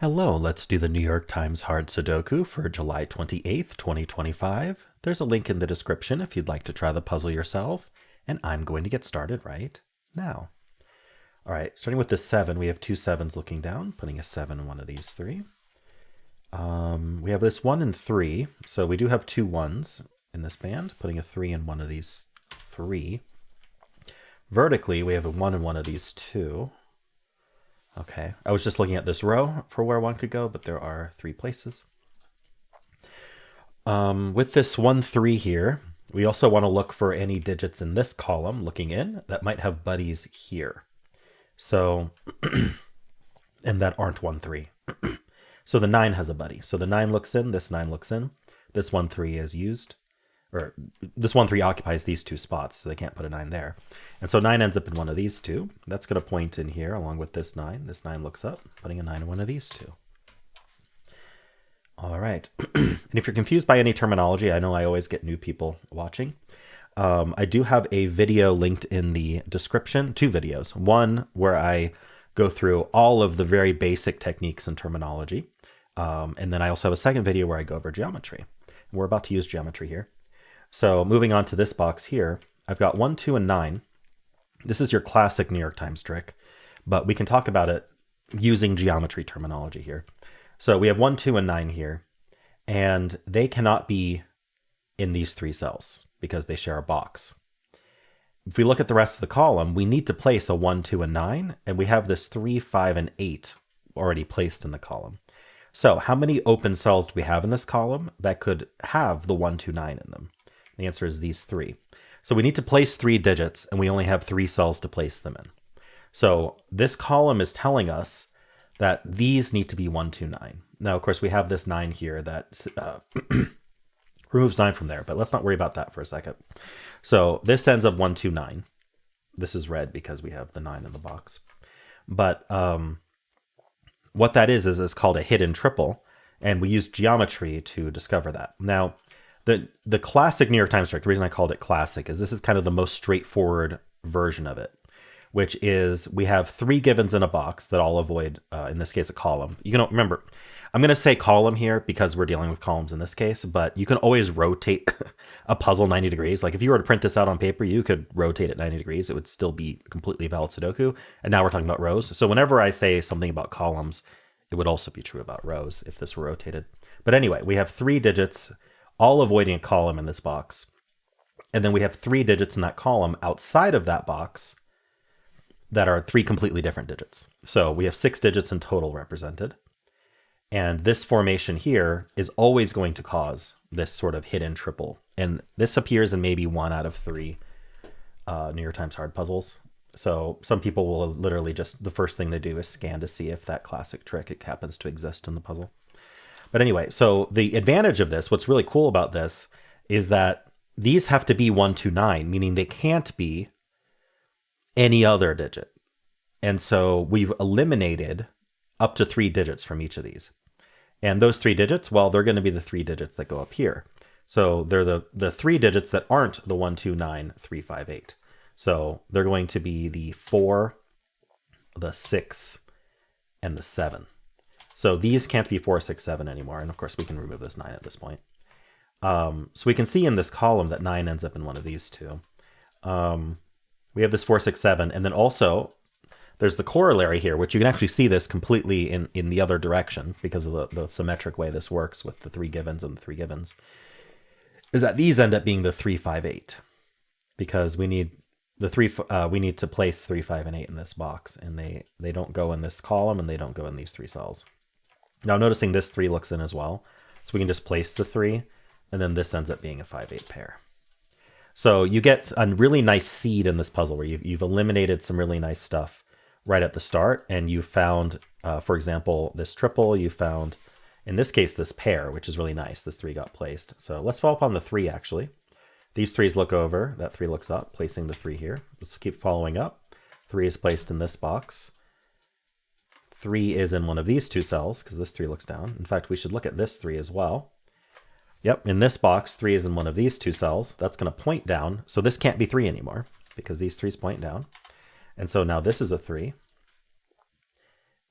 Hello, let's do the New York Times Hard Sudoku for July 28th, 2025. There's a link in the description if you'd like to try the puzzle yourself, and I'm going to get started right now. All right, starting with the 7, we have two 7s looking down, putting a 7 in one of these three. We have this 1 and 3, so we do have two 1s in this band, putting a 3 in one of these three. Vertically, we have a 1 in one of these two. Okay, I was just looking at this row for where 1 could go, but there are 3 places. With this 1, 3 here, we also want to look for any digits in this column looking in that might have buddies here. So, and that aren't 1, 3. So the 9 has a buddy. So the 9 looks in, this 9 looks in, this 1, 3 is used, or this 1, 3 occupies these two spots, so they can't put a 9 there. And so 9 ends up in one of these two. That's going to point in here along with this 9. This 9 looks up, putting a 9 in one of these two. All right. And if you're confused by any terminology, I know I always get new people watching. I do have a video linked in the description, 2 videos. One where I go through all of the very basic techniques and terminology. And then I also have a second video where I go over geometry. And we're about to use geometry here. So moving on to this box here, I've got 1, 2, and 9. This is your classic New York Times trick, but we can talk about it using geometry terminology here. So we have 1, 2, and 9 here, and they cannot be in these 3 cells because they share a box. If we look at the rest of the column, we need to place a 1, 2, and 9, and we have this 3, 5, and 8 already placed in the column. So how many open cells do we have in this column that could have the 1, 2, 9 in them? The answer is these 3. So we need to place 3 digits, and we only have 3 cells to place them in. So this column is telling us that these need to be 1, 2, 9. Now, of course, we have this 9 here that removes 9 from there, but let's not worry about that for a second. So this ends up 1, 2, 9. This is red because we have the 9 in the box. But what that is called a hidden triple, and we use geometry to discover that. Now, the classic New York Times trick, the reason I called it classic is this is kind of the most straightforward version of it, which is we have 3 givens in a box that all avoid, in this case, a column. You can remember, I'm going to say column here because we're dealing with columns in this case, but you can always rotate a puzzle 90 degrees. Like if you were to print this out on paper, you could rotate it 90 degrees. It would still be completely valid Sudoku. And now we're talking about rows. So whenever I say something about columns, it would also be true about rows if this were rotated. But anyway, we have 3 digits all avoiding a column in this box. And then we have 3 digits in that column outside of that box that are 3 completely different digits. So we have 6 digits in total represented. And this formation here is always going to cause this sort of hidden triple. And this appears in maybe 1 out of 3 New York Times hard puzzles. So some people will literally just, the first thing they do is scan to see if that classic trick happens to exist in the puzzle. But anyway, so the advantage of this, what's really cool about this, is that these have to be 1, 2, 9, meaning they can't be any other digit. And so we've eliminated up to 3 digits from each of these. And those 3 digits, well, they're going to be the 3 digits that go up here. So they're the 3 digits that aren't the 1, 2, 9, 3, 5, 8. So they're going to be the 4, the 6, and the 7. So these can't be 4, 6, 7 anymore. And of course, we can remove this 9 at this point. So we can see in this column that 9 ends up in one of these two. We have this 4, 6, 7. And then also, there's the corollary here, which you can actually see this completely in the other direction because of the symmetric way this works with the 3 givens and the 3 givens, is that these end up being the 3, 5, 8. Because we need we need to place 3, 5, and 8 in this box. And they don't go in this column and they don't go in these 3 cells. Now noticing this 3 looks in as well. So we can just place the 3, and then this ends up being a 5, 8 pair. So you get a really nice seed in this puzzle where you've eliminated some really nice stuff right at the start, and you found, for example, this triple, you found, in this case, this pair, which is really nice. This 3 got placed. So let's follow up on the 3, actually. These 3s look over, that 3 looks up, placing the 3 here. Let's keep following up. 3 is placed in this box. 3 is in one of these 2 cells, because this 3 looks down. In fact, we should look at this 3 as well. Yep, in this box, 3 is in one of these 2 cells. That's going to point down, so this can't be 3 anymore, because these 3s point down. And so now this is a 3.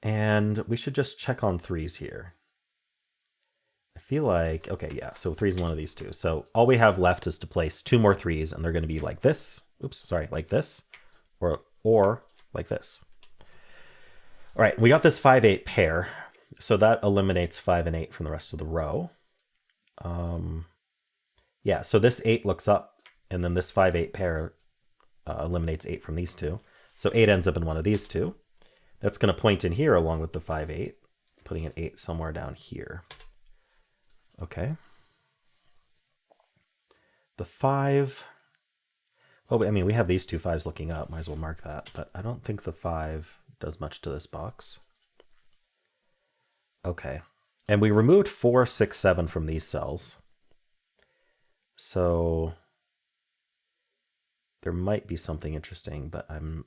And we should just check on threes here. I feel like, okay, yeah, so threes is one of these two. So all we have left is to place two more threes, and they're going to be like this. Oops, sorry, like this, or like this. All right, we got this 5-8 pair, so that eliminates 5 and 8 from the rest of the row. Yeah, so this 8 looks up, and then this 5-8 pair eliminates 8 from these two. So 8 ends up in one of these two. That's going to point in here along with the 5-8, putting an 8 somewhere down here. Okay. The 5... Well, I mean, we have these two 5s looking up. Might as well mark that. But I don't think the 5 does much to this box. Okay. And we removed 4, 6, 7 from these cells. So there might be something interesting, but I'm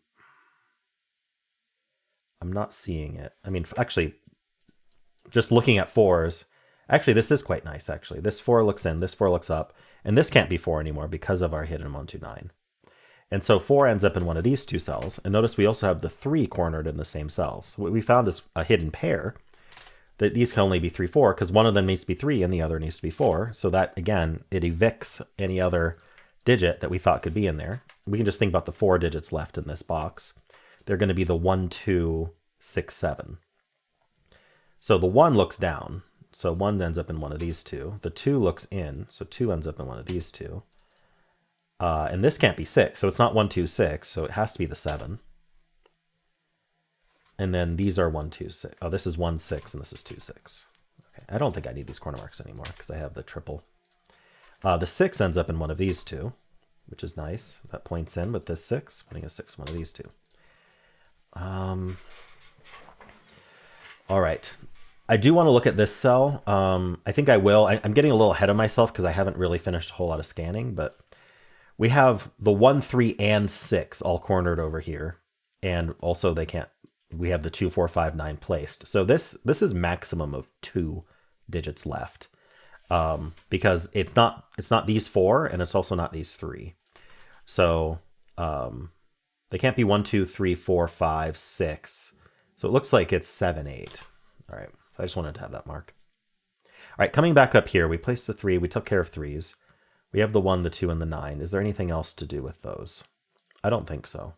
not seeing it. I mean, actually, just looking at 4s, actually, this is quite nice, actually. This 4 looks in, this 4 looks up, and this can't be 4 anymore because of our hidden 1, 2, 9. And so 4 ends up in one of these two cells. And notice we also have the 3 cornered in the same cells. What we found is a hidden pair. That these can only be 3, 4, because one of them needs to be 3 and the other needs to be 4. So that, again, it evicts any other digit that we thought could be in there. We can just think about the 4 digits left in this box. They're going to be the 1, 2, 6, 7. So the 1 looks down. So 1 ends up in one of these two. The 2 looks in. So 2 ends up in one of these two. And this can't be 6. So it's not 1, 2, 6. So it has to be the 7. And then these are 1, 2, 6. Oh, this is 1, 6, and this is 2, 6. Okay, I don't think I need these corner marks anymore because I have the triple. The 6 ends up in one of these two, which is nice. That points in with this 6, putting a 6 in one of these two. All right. I do want to look at this cell. I think I will. I'm getting a little ahead of myself because I haven't really finished a whole lot of scanning, but we have the 1, 3, and 6 all cornered over here. And also they can't, we have the 2, 4, 5, 9 placed. So this is maximum of 2 digits left. Because it's not these 4 and it's also not these 3. So they can't be 1, 2, 3, 4, 5, 6. So it looks like it's 7, 8. All right. So I just wanted to have that marked. All right, coming back up here, we placed the 3. We took care of 3s. We have the 1, the 2, and the 9. Is there anything else to do with those? I don't think so. All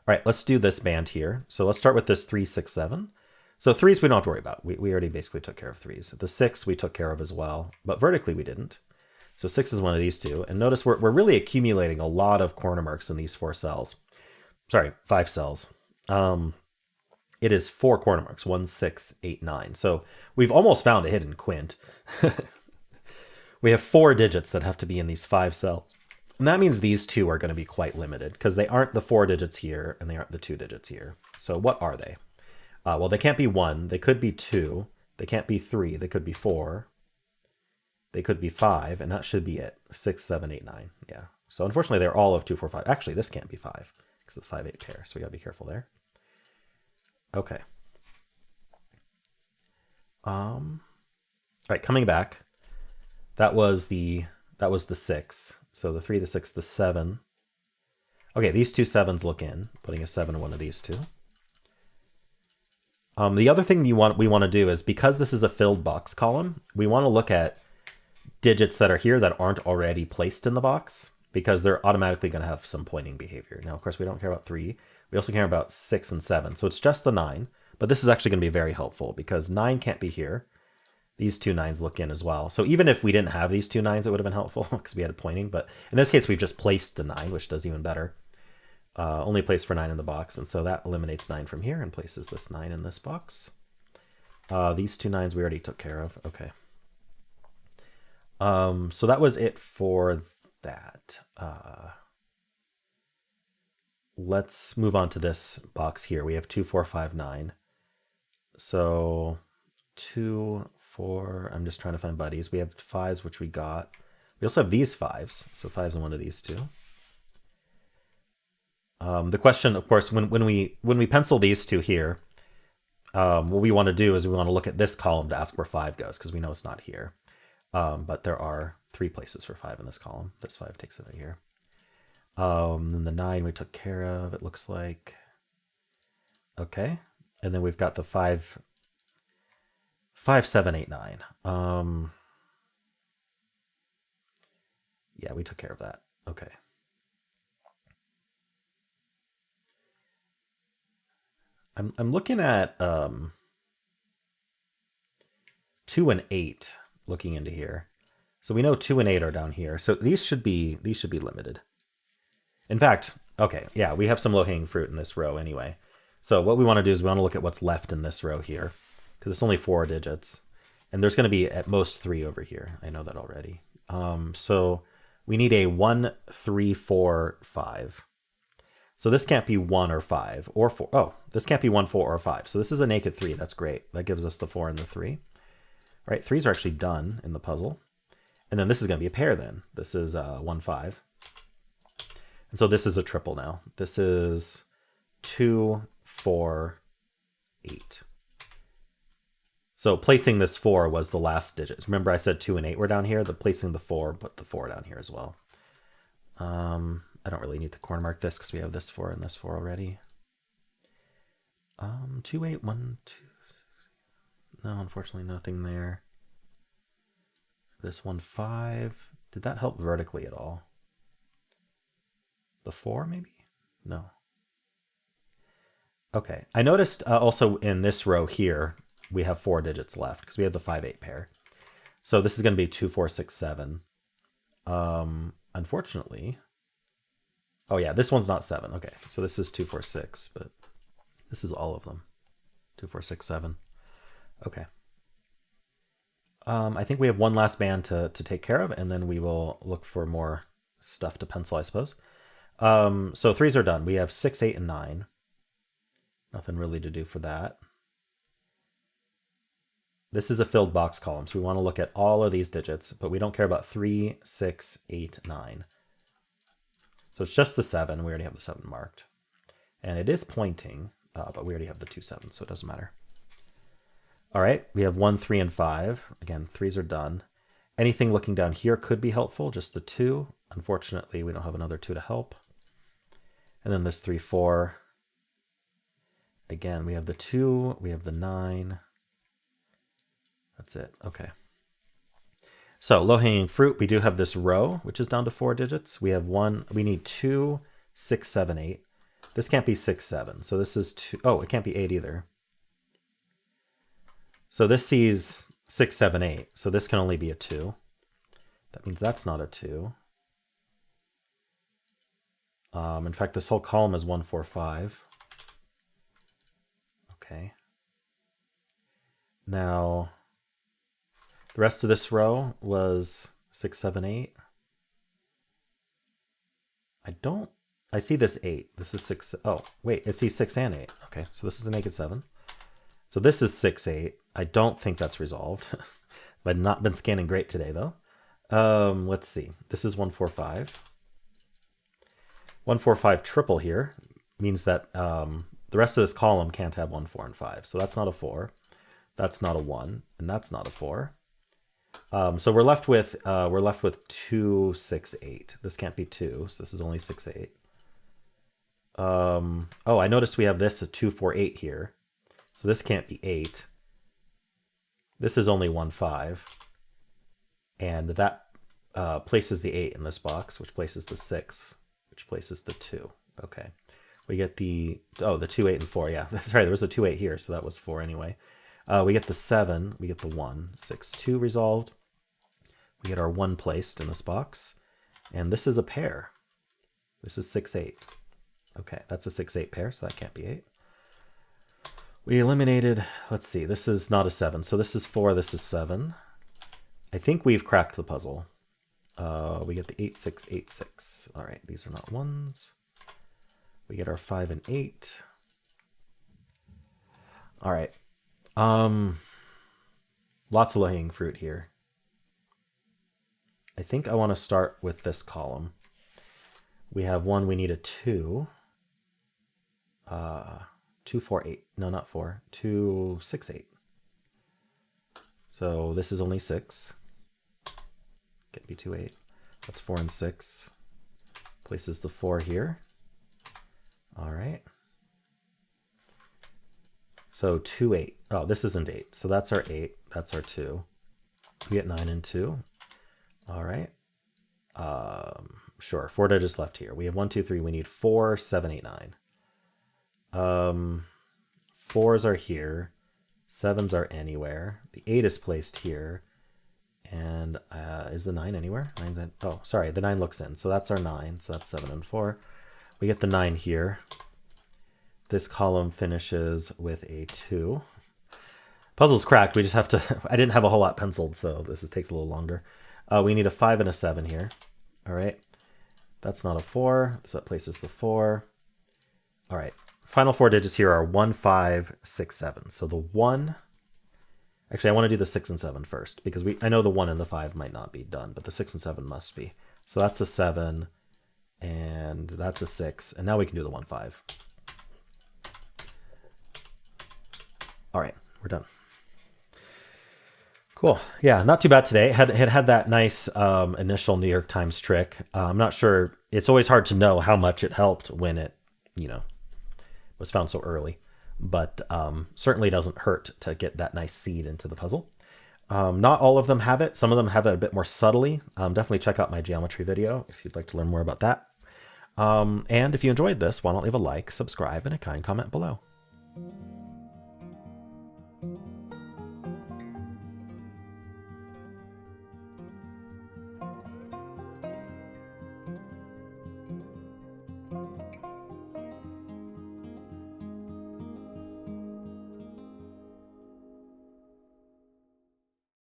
right, let's do this band here. So let's start with this 3, 6, 7. So 3s we don't have to worry about. We already basically took care of 3s. The 6 we took care of as well, but vertically we didn't. So 6 is one of these two. And notice we're really accumulating a lot of corner marks in these 4 cells. Sorry, 5 cells. It is 4 corner marks, 1, 6, 8, 9. So we've almost found a hidden quint. We have 4 digits that have to be in these 5 cells. And that means these two are going to be quite limited because they aren't the 4 digits here and they aren't the 2 digits here. So what are they? Well, they can't be 1. They could be 2. They can't be 3. They could be 4. They could be 5. And that should be it. 6, 7, 8, 9. Yeah. So unfortunately, they're all of 2, 4, 5. Actually, this can't be 5 because of the 5, 8 pair. So we got to be careful there. Okay. All right, coming back. That was the 6. So the 3, the 6, the 7. Okay, these two 7s look in, putting a 7 in one of these two. The other thing we want to do is, because this is a filled box column, we want to look at digits that are here that aren't already placed in the box, because they're automatically going to have some pointing behavior. Now, of course, we don't care about 3. We also care about 6 and 7. So it's just the 9, but this is actually going to be very helpful because 9 can't be here. These two 9s look in as well. So even if we didn't have these two 9s, it would have been helpful because we had it pointing. But in this case, we've just placed the 9, which does even better. Only place for 9 in the box. And so that eliminates 9 from here and places this 9 in this box. These two 9s we already took care of. Okay. So that was it for that. Let's move on to this box here. We have 2, 4, 5, 9. So 2, 4, I'm just trying to find buddies. We have 5s, which we got. We also have these 5s. So 5s in one of these two. The question, of course, when we pencil these two here, what we want to do is we want to look at this column to ask where 5 goes, because we know it's not here. But there are 3 places for 5 in this column. This 5 takes it right here. And the 9 we took care of, it looks like. Okay. And then we've got the 5, 5, 7, 8, 9. Yeah, we took care of that. Okay. I'm looking at 2 and 8 looking into here. So we know 2 and 8 are down here. So these should be limited. In fact, okay, yeah, we have some low-hanging fruit in this row anyway. So what we want to do is we want to look at what's left in this row here, because it's only 4 digits. And there's going to be at most 3 over here. I know that already. So we need a 1, 3, 4, 5. So this can't be 1 or 5 or 4. Oh, this can't be 1, 4, or 5. So this is a naked 3. That's great. That gives us the 4 and the 3. All right, 3s are actually done in the puzzle. And then this is going to be a pair then. This is 1, 5. And so this is a triple now. This is 2, 4, 8. So placing this 4 was the last digit. Remember I said 2 and 8 were down here? The placing the 4, put the 4 down here as well. I don't really need to corner mark this because we have this 4 and this 4 already. 2, 8, 1, 2. No, unfortunately nothing there. This 1, 5. Did that help vertically at all? The 4 maybe? No. Okay. I noticed also in this row here, we have 4 digits left because we have the 5, 8 pair. So this is going to be 2, 4, 6, 7. Unfortunately, oh yeah, this one's not 7. Okay, so this is 2, 4, 6, but this is all of them. 2, 4, 6, 7. Okay. I think we have one last band to take care of, and then we will look for more stuff to pencil, I suppose. So 3s are done. We have 6, 8, and 9. Nothing really to do for that. This is a filled box column, so we want to look at all of these digits, but we don't care about 3, 6, 8, 9. So it's just the 7. We already have the 7 marked. And it is pointing, but we already have the 2 7s, so it doesn't matter. All right, we have 1, 3, and 5. Again, 3s are done. Anything looking down here could be helpful, just the 2. Unfortunately, we don't have another 2 to help. And then this 3, 4. Again, we have the 2, we have the 9. That's it. Okay. So low-hanging fruit, we do have this row, which is down to 4 digits. We have 1, we need 2, 6, 7, 8. This can't be 6, 7. So this is 2. Oh, it can't be 8 either. So this sees 6, 7, 8. So this can only be a 2. That means that's not a 2. In fact, this whole column is 1, 4, 5. Okay. Now, the rest of this row was 6, 7, 8. I see this 8. This is 6. Oh, wait, it sees 6 and 8. Okay, so this is a naked 7. So this is 6, 8. I don't think that's resolved. I've not been scanning great today, though. Let's see. This is 1, 4, 5. 1, 4, 5 triple here means that the rest of this column can't have 1, 4, and 5. So that's not a 4. That's not a 1, and that's not a 4. So we're left with 2, 6, 8. This can't be 2, so this is only 6, 8. Oh, I noticed we have this 2, 4, 8 here. So this can't be 8. This is only 1, 5. And that places the 8 in this box, which places the 6, which places the 2. Okay. We get the 2, 8, and 4. Yeah, that's right. There was a 2, 8 here, so that was 4 anyway. We get the 7. We get the 1. 6, 2 resolved. We get our 1 placed in this box. And this is a pair. This is 6, 8. Okay, that's a 6, 8 pair, so that can't be 8. We eliminated, let's see, this is not a 7. So this is 4, this is 7. I think we've cracked the puzzle. We get the 8, 6, 8, 6. All right, these are not 1s. We get our 5 and 8. All right. Lots of low-hanging fruit here. I think I want to start with this column. We have 1, we need a 2. 2, 4, 8. No, not 4. 2, 6, 8. So this is only 6. Can't be 2, 8. That's 4 and 6. Places the 4 here. All right. So 2, 8. Oh, this isn't 8. So that's our 8. That's our 2. We get 9 and 2. All right. Sure. 4 digits left here. We have 1, 2, 3. We need 4, 7, 8, 9. 4s are here. 7s are anywhere. The 8 is placed here. And is the 9 anywhere? 9's in. Oh, sorry. The 9 looks in. So that's our 9. So that's 7 and 4. We get the 9 here. This column finishes with a 2. Puzzle's cracked. We just have to... I didn't have a whole lot penciled, so this takes a little longer. We need a 5 and a 7 here. All right. That's not a 4. So that places the 4. All right. Final 4 digits here are 1, 5, 6, 7. So the 1... Actually, I want to do the 6 and 7 first, because I know the 1 and the 5 might not be done, but the 6 and 7 must be. So that's a 7, and that's a 6, and now we can do the 1, 5. All right, we're done. Cool. Yeah, not too bad today. Had that nice initial New York Times trick. I'm not sure. It's always hard to know how much it helped when it, was found so early. But certainly doesn't hurt to get that nice seed into the puzzle. Not all of them have it. Some of them have it a bit more subtly. Definitely check out my geometry video if you'd like to learn more about that. And if you enjoyed this, why not leave a like, subscribe, and a kind comment below.